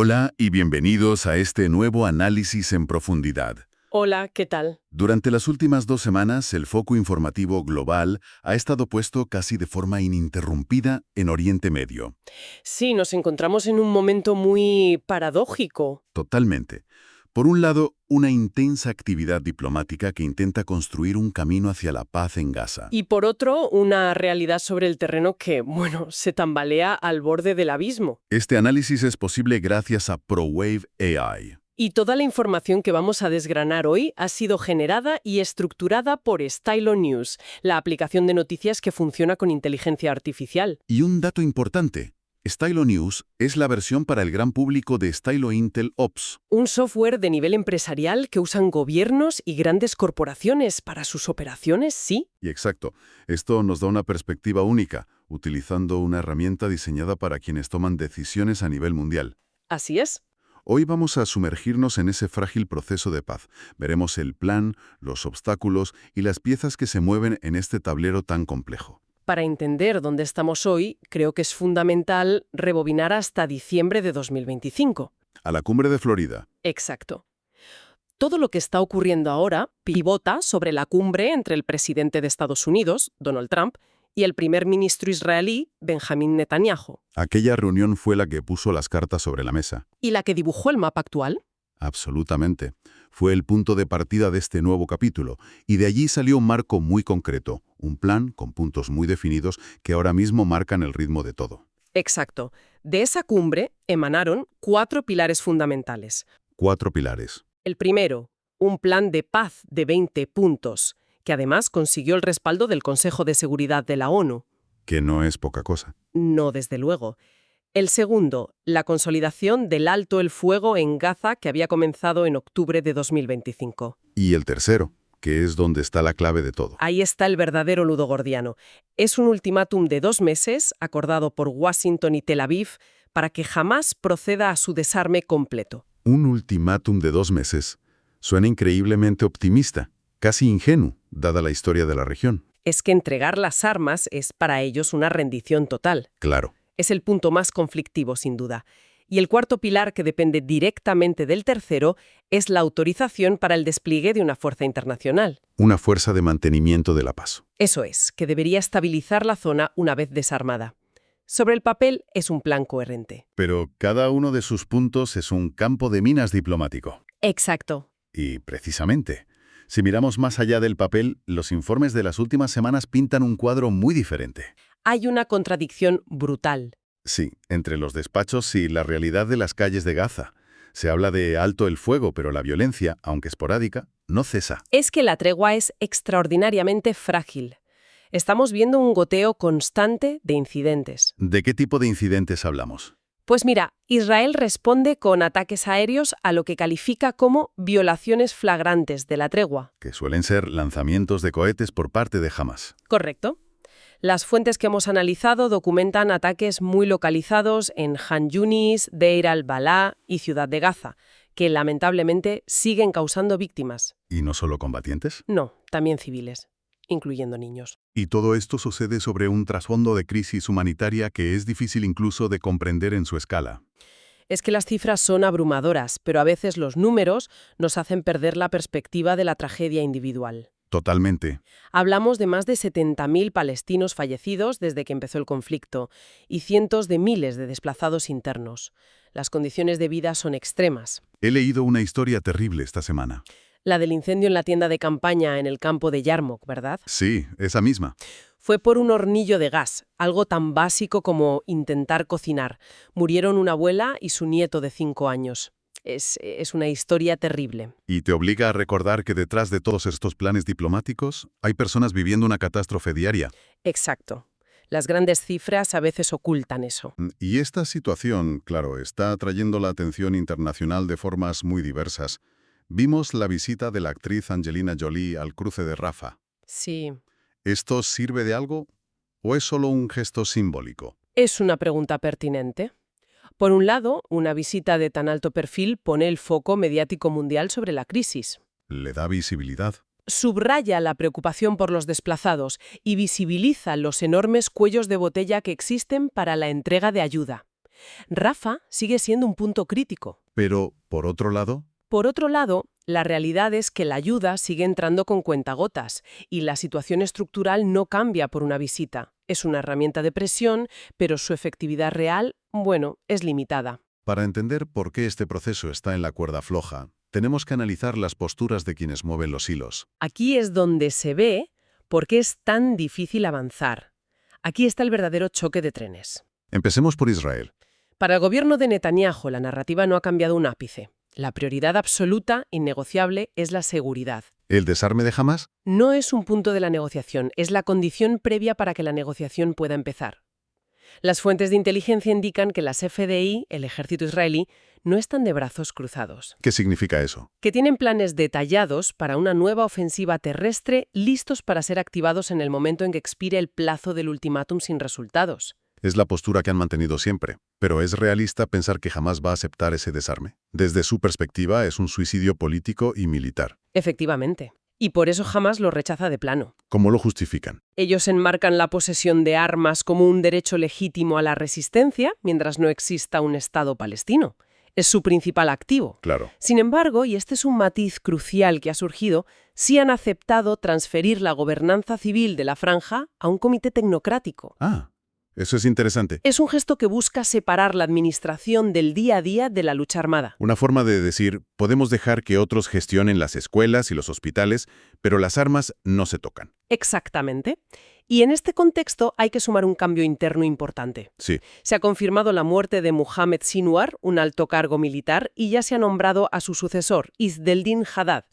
Hola y bienvenidos a este nuevo análisis en profundidad. Hola, ¿qué tal? Durante las últimas 2 semanas, el foco informativo global ha estado puesto casi de forma ininterrumpida en Oriente Medio. Sí, nos encontramos en un momento muy paradójico. Totalmente. Por un lado, una intensa actividad diplomática que intenta construir un camino hacia la paz en Gaza. Y por otro, una realidad sobre el terreno que, bueno, se tambalea al borde del abismo. Este análisis es posible gracias a ProWave AI. Y toda la información que vamos a desgranar hoy ha sido generada y estructurada por Stylo News, la aplicación de noticias que funciona con inteligencia artificial. Y un dato importante. Stylo News es la versión para el gran público de Stylo Intel Ops. Un software de nivel empresarial que usan gobiernos y grandes corporaciones para sus operaciones, sí. Y exacto, esto nos da una perspectiva única, utilizando una herramienta diseñada para quienes toman decisiones a nivel mundial. Así es. Hoy vamos a sumergirnos en ese frágil proceso de paz. Veremos el plan, los obstáculos y las piezas que se mueven en este tablero tan complejo. Para entender dónde estamos hoy, creo que es fundamental rebobinar hasta diciembre de 2025. A la cumbre de Florida. Exacto. Todo lo que está ocurriendo ahora pivota sobre la cumbre entre el presidente de Estados Unidos, Donald Trump, y el primer ministro israelí, Benjamín Netanyahu. Aquella reunión fue la que puso las cartas sobre la mesa. ¿Y la que dibujó el mapa actual? Absolutamente. Fue el punto de partida de este nuevo capítulo, y de allí salió un marco muy concreto, un plan con puntos muy definidos que ahora mismo marcan el ritmo de todo. Exacto. De esa cumbre emanaron 4 pilares fundamentales. 4 pilares. El primero, un plan de paz de 20 puntos, que además consiguió el respaldo del Consejo de Seguridad de la ONU. Que no es poca cosa. No, desde luego. El segundo, la consolidación del alto el fuego en Gaza que había comenzado en octubre de 2025. Y el tercero, que es donde está la clave de todo. Ahí está el verdadero nudo gordiano. Es un ultimátum de 2 meses, acordado por Washington y Tel Aviv, para que jamás proceda a su desarme completo. Un ultimátum de 2 meses. Suena increíblemente optimista, casi ingenuo, dada la historia de la región. Es que entregar las armas es para ellos una rendición total. Claro. Es el punto más conflictivo, sin duda. Y el cuarto pilar, que depende directamente del tercero, es la autorización para el despliegue de una fuerza internacional. Una fuerza de mantenimiento de la paz. Eso es, que debería estabilizar la zona una vez desarmada. Sobre el papel es un plan coherente. Pero cada uno de sus puntos es un campo de minas diplomático. Exacto. Y precisamente, si miramos más allá del papel, los informes de las últimas semanas pintan un cuadro muy diferente. Hay una contradicción brutal. Sí, entre los despachos y la realidad de las calles de Gaza. Se habla de alto el fuego, pero la violencia, aunque esporádica, no cesa. Es que la tregua es extraordinariamente frágil. Estamos viendo un goteo constante de incidentes. ¿De qué tipo de incidentes hablamos? Pues mira, Israel responde con ataques aéreos a lo que califica como violaciones flagrantes de la tregua. Que suelen ser lanzamientos de cohetes por parte de Hamas. Correcto. Las fuentes que hemos analizado documentan ataques muy localizados en Han Yunis, Deir al-Balá y Ciudad de Gaza, que lamentablemente siguen causando víctimas. ¿Y no solo combatientes? No, también civiles, incluyendo niños. Y todo esto sucede sobre un trasfondo de crisis humanitaria que es difícil incluso de comprender en su escala. Es que las cifras son abrumadoras, pero a veces los números nos hacen perder la perspectiva de la tragedia individual. Totalmente. Hablamos de más de 70.000 palestinos fallecidos desde que empezó el conflicto y cientos de miles de desplazados internos. Las condiciones de vida son extremas. He leído una historia terrible esta semana. La del incendio en la tienda de campaña en el campo de Yarmouk, ¿verdad? Sí, esa misma. Fue por un hornillo de gas, algo tan básico como intentar cocinar. Murieron una abuela y su nieto de 5 años. Es una historia terrible. Y te obliga a recordar que detrás de todos estos planes diplomáticos hay personas viviendo una catástrofe diaria. Exacto. Las grandes cifras a veces ocultan eso. Y esta situación, claro, está atrayendo la atención internacional de formas muy diversas. Vimos la visita de la actriz Angelina Jolie al cruce de Rafah. Sí. ¿Esto sirve de algo o es solo un gesto simbólico? Es una pregunta pertinente. Por un lado, una visita de tan alto perfil pone el foco mediático mundial sobre la crisis. Le da visibilidad. Subraya la preocupación por los desplazados y visibiliza los enormes cuellos de botella que existen para la entrega de ayuda. Rafah sigue siendo un punto crítico. Pero, por otro lado, Por otro lado, la realidad es que la ayuda sigue entrando con cuentagotas y la situación estructural no cambia por una visita. Es una herramienta de presión, pero su efectividad real, bueno, es limitada. para entender por qué este proceso está en la cuerda floja, tenemos que analizar las posturas de quienes mueven los hilos. Aquí es donde se ve por qué es tan difícil avanzar. Aquí está el verdadero choque de trenes. Empecemos por Israel. Para el gobierno de Netanyahu, la narrativa no ha cambiado un ápice. La prioridad absoluta, innegociable, es la seguridad. ¿El desarme de Hamás? No es un punto de la negociación, es la condición previa para que la negociación pueda empezar. Las fuentes de inteligencia indican que las FDI, el ejército israelí, no están de brazos cruzados, ¿Qué significa eso? que tienen planes detallados para una nueva ofensiva terrestre listos para ser activados en el momento en que expire el plazo del ultimátum sin resultados. Es la postura que han mantenido siempre, pero ¿es realista pensar que jamás va a aceptar ese desarme? Desde su perspectiva, es un suicidio político y militar. Efectivamente. Y por eso jamás lo rechaza de plano. ¿Cómo lo justifican? Ellos enmarcan la posesión de armas como un derecho legítimo a la resistencia mientras no exista un Estado palestino. Es su principal activo. Claro. Sin embargo, y este es un matiz crucial que ha surgido, sí han aceptado transferir la gobernanza civil de la franja a un comité tecnocrático. Ah, eso es interesante. Es un gesto que busca separar la administración del día a día de la lucha armada. Una forma de decir, podemos dejar que otros gestionen las escuelas y los hospitales, pero las armas no se tocan. Exactamente. Y en este contexto hay que sumar un cambio interno importante. Sí, Se ha confirmado la muerte de Mohamed Sinwar, un alto cargo militar, y ya se ha nombrado a su sucesor, Izzeldin Haddad.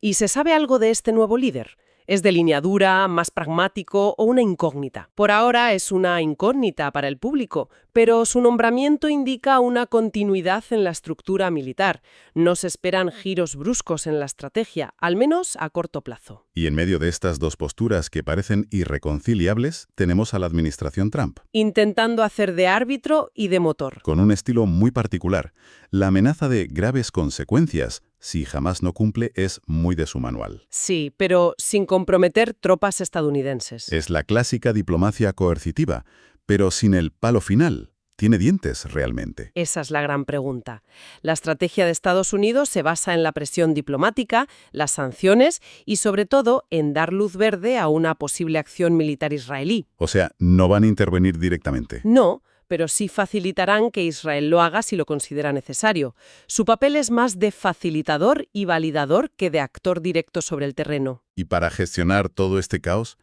¿Y se sabe algo de este nuevo líder? ¿Es de línea dura, más pragmático o una incógnita? Por ahora es una incógnita para el público, pero su nombramiento indica una continuidad en la estructura militar. No se esperan giros bruscos en la estrategia, al menos a corto plazo. y en medio de estas dos posturas que parecen irreconciliables, tenemos a la administración Trump, Intentando hacer de árbitro y de motor. con un estilo muy particular. La amenaza de graves consecuencias, si jamás no cumple, es muy de su manual. Sí, pero sin comprometer tropas estadounidenses. Es la clásica diplomacia coercitiva, pero sin el palo final. ¿Tiene dientes realmente? Esa es la gran pregunta. La estrategia de Estados Unidos se basa en la presión diplomática, las sanciones y, sobre todo, en dar luz verde a una posible acción militar israelí. O sea, no van a intervenir directamente. No, pero sí facilitarán que Israel lo haga si lo considera necesario. Su papel es más de facilitador y validador que de actor directo sobre el terreno. Y para gestionar todo este caos,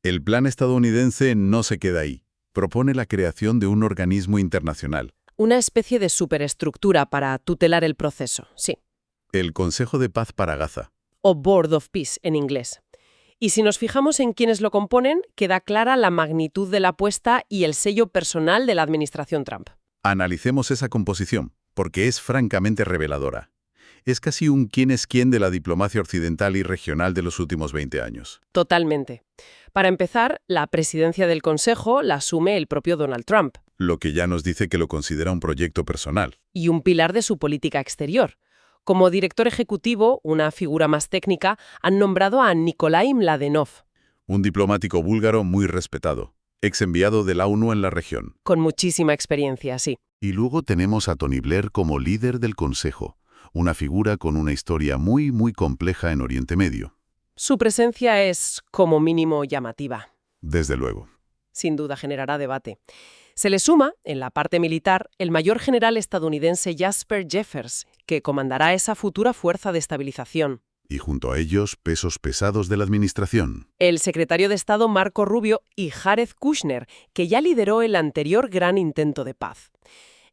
el plan estadounidense no se queda ahí. Propone la creación de un organismo internacional, Una especie de superestructura para tutelar el proceso, sí. el Consejo de Paz para Gaza. O Board of Peace en inglés. Y si nos fijamos en quiénes lo componen, queda clara la magnitud de la apuesta y el sello personal de la administración Trump. Analicemos esa composición, porque es francamente reveladora. Es casi un quién es quién de la diplomacia occidental y regional de los últimos 20 años. Totalmente. Para empezar, la presidencia del Consejo la asume el propio Donald Trump, Lo que ya nos dice que lo considera un proyecto personal. y un pilar de su política exterior. Como director ejecutivo, una figura más técnica, han nombrado a Nikolai Mladenov, Un diplomático búlgaro muy respetado, ex enviado de la ONU en la región. con muchísima experiencia, sí. Y luego tenemos a Tony Blair como líder del Consejo, una figura con una historia muy compleja en Oriente Medio. Su presencia es, como mínimo, llamativa. Desde luego. Sin duda generará debate. Se le suma, en la parte militar, el mayor general estadounidense Jasper Jeffers, que comandará esa futura fuerza de estabilización. Y junto a ellos, pesos pesados de la administración. El secretario de Estado Marco Rubio y Jared Kushner, que ya lideró el anterior gran intento de paz.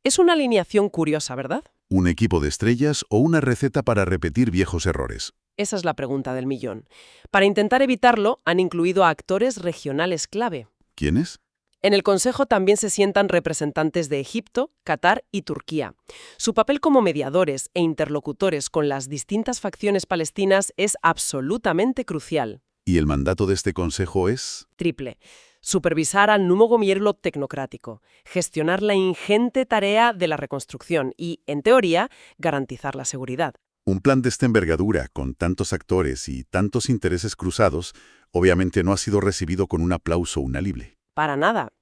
Es una alineación curiosa, ¿verdad? ¿Un equipo de estrellas o una receta para repetir viejos errores? Esa es la pregunta del millón. Para intentar evitarlo, han incluido a actores regionales clave. ¿Quiénes? En el Consejo también se sientan representantes de Egipto, Qatar y Turquía. Su papel como mediadores e interlocutores con las distintas facciones palestinas es absolutamente crucial. ¿Y el mandato de este consejo es? Triple. Supervisar al nuevo gobierno tecnocrático, gestionar la ingente tarea de la reconstrucción y, en teoría, garantizar la seguridad. Un plan de esta envergadura, con tantos actores y tantos intereses cruzados, obviamente no ha sido recibido con un aplauso unánime. Para nada.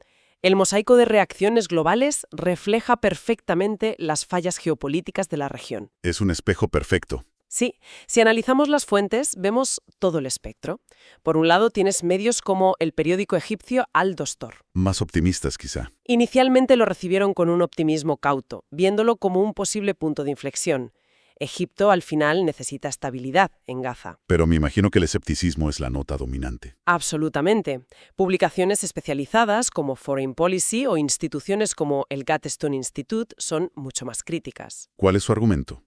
El mosaico de reacciones globales refleja perfectamente las fallas geopolíticas de la región. Es un espejo perfecto. Sí, si analizamos las fuentes, vemos todo el espectro. Por un lado, tienes medios como el periódico egipcio Al-Dostor. Más optimistas, quizá. Inicialmente lo recibieron con un optimismo cauto, viéndolo como un posible punto de inflexión. Egipto, al final, necesita estabilidad en Gaza. Pero me imagino que el escepticismo es la nota dominante. Absolutamente. Publicaciones especializadas como Foreign Policy o instituciones como el Gattestone Institute son mucho más críticas. ¿Cuál es su argumento?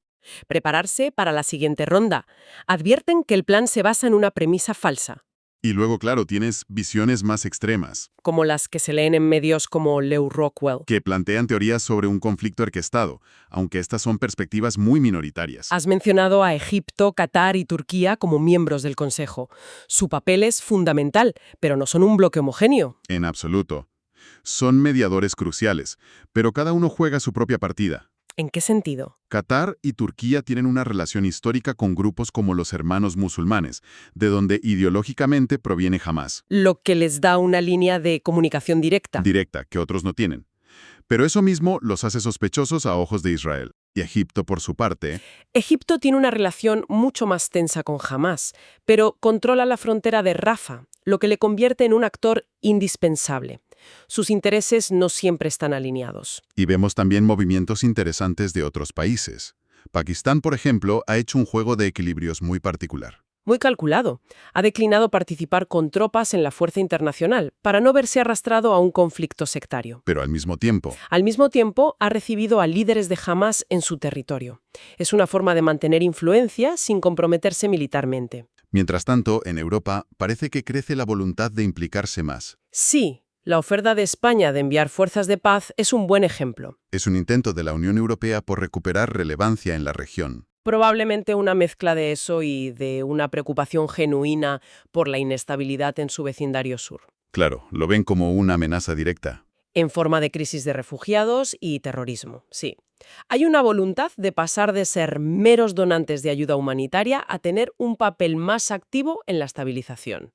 Prepararse para la siguiente ronda. Advierten que el plan se basa en una premisa falsa, Y luego, claro, tienes visiones más extremas, como las que se leen en medios como Lew Rockwell. que plantean teorías sobre un conflicto orquestado, aunque estas son perspectivas muy minoritarias. Has mencionado a Egipto, Qatar y Turquía como miembros del Consejo. Su papel es fundamental, pero no son un bloque homogéneo. En absoluto. Son mediadores cruciales, pero cada uno juega su propia partida. ¿En qué sentido? Qatar y Turquía tienen una relación histórica con grupos como los Hermanos Musulmanes, de donde ideológicamente proviene Hamás. Lo que les da una línea de comunicación directa. Directa, que otros no tienen. Pero eso mismo los hace sospechosos a ojos de Israel. Y Egipto, por su parte, Egipto tiene una relación mucho más tensa con Hamás, pero controla la frontera de Rafah, lo que le convierte en un actor indispensable. Sus intereses no siempre están alineados. y vemos también movimientos interesantes de otros países. Pakistán, por ejemplo, ha hecho un juego de equilibrios muy particular. Muy calculado. Ha declinado participar con tropas en la fuerza internacional para no verse arrastrado a un conflicto sectario. Pero al mismo tiempo, Al mismo tiempo, ha recibido a líderes de Hamás en su territorio. Es una forma de mantener influencia sin comprometerse militarmente. mientras tanto, en Europa parece que crece la voluntad de implicarse más. Sí, la oferta de España de enviar fuerzas de paz es un buen ejemplo. Es un intento de la Unión Europea por recuperar relevancia en la región. Probablemente una mezcla de eso y de una preocupación genuina por la inestabilidad en su vecindario sur, Claro, lo ven como una amenaza directa. en forma de crisis de refugiados y terrorismo, sí. Hay una voluntad de pasar de ser meros donantes de ayuda humanitaria a tener un papel más activo en la estabilización.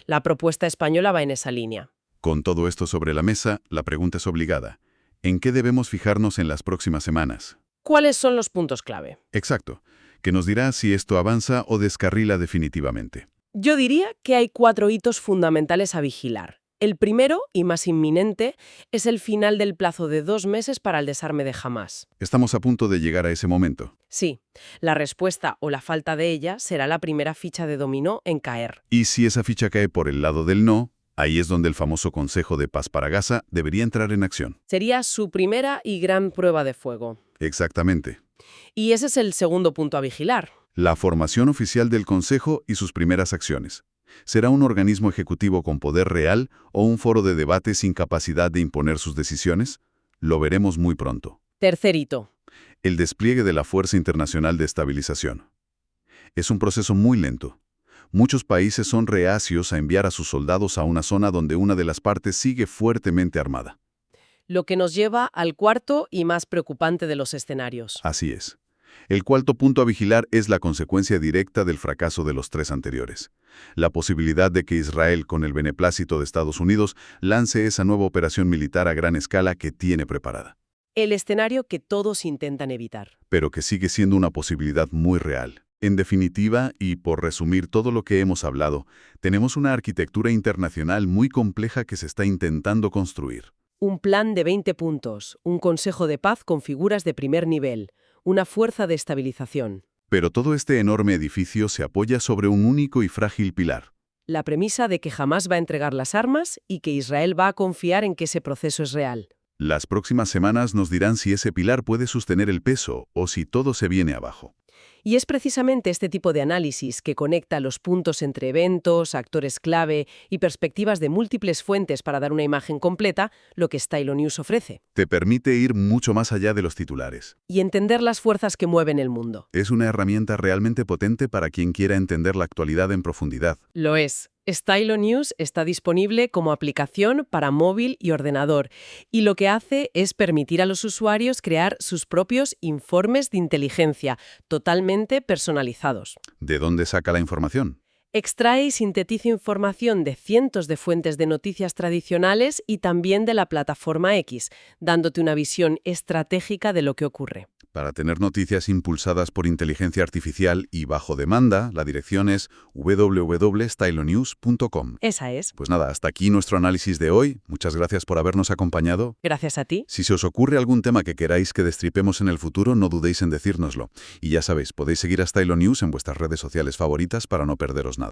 La propuesta española va en esa línea. Con todo esto sobre la mesa, la pregunta es obligada. ¿En qué debemos fijarnos en las próximas semanas? ¿Cuáles son los puntos clave? Exacto, que nos dirá si esto avanza o descarrila definitivamente. Yo diría que hay 4 hitos fundamentales a vigilar. El primero, y más inminente, es el final del plazo de 2 meses para el desarme de Hamás. Estamos a punto de llegar a ese momento. Sí, la respuesta o la falta de ella será la primera ficha de dominó en caer. Y si esa ficha cae por el lado del no, ahí es donde el famoso Consejo de Paz para Gaza debería entrar en acción. Sería su primera y gran prueba de fuego. Exactamente. Y ese es el segundo punto a vigilar. La formación oficial del Consejo y sus primeras acciones. ¿Será un organismo ejecutivo con poder real o un foro de debate sin capacidad de imponer sus decisiones? Lo veremos muy pronto. Tercer hito. El despliegue de la Fuerza Internacional de Estabilización. Es un proceso muy lento. Muchos países son reacios a enviar a sus soldados a una zona donde una de las partes sigue fuertemente armada. Lo que nos lleva al cuarto y más preocupante de los escenarios. Así es. El cuarto punto a vigilar es la consecuencia directa del fracaso de los 3 anteriores. La posibilidad de que Israel, con el beneplácito de Estados Unidos, lance esa nueva operación militar a gran escala que tiene preparada, El escenario que todos intentan evitar. pero que sigue siendo una posibilidad muy real. En definitiva, y por resumir todo lo que hemos hablado, tenemos una arquitectura internacional muy compleja que se está intentando construir. Un plan de 20 puntos, un consejo de paz con figuras de primer nivel, una fuerza de estabilización. Pero todo este enorme edificio se apoya sobre un único y frágil pilar. La premisa de que jamás va a entregar las armas y que Israel va a confiar en que ese proceso es real. Las próximas semanas nos dirán si ese pilar puede sostener el peso o si todo se viene abajo. Y es precisamente este tipo de análisis que conecta los puntos entre eventos, actores clave y perspectivas de múltiples fuentes para dar una imagen completa lo que Stylo News ofrece. Te permite ir mucho más allá de los titulares. Y entender las fuerzas que mueven el mundo. Es una herramienta realmente potente para quien quiera entender la actualidad en profundidad. Lo es. Stylo News está disponible como aplicación para móvil y ordenador, y lo que hace es permitir a los usuarios crear sus propios informes de inteligencia, totalmente personalizados. ¿De dónde saca la información? Extrae y sintetiza información de cientos de fuentes de noticias tradicionales y también de la plataforma X, dándote una visión estratégica de lo que ocurre. Para tener noticias impulsadas por inteligencia artificial y bajo demanda, la dirección es www.stylonews.com. Esa es. Pues nada, hasta aquí nuestro análisis de hoy. Muchas gracias por habernos acompañado. Gracias a ti. Si se os ocurre algún tema que queráis que destripemos en el futuro, no dudéis en decírnoslo. Y ya sabéis, podéis seguir a Stylo News en vuestras redes sociales favoritas para no perderos nada.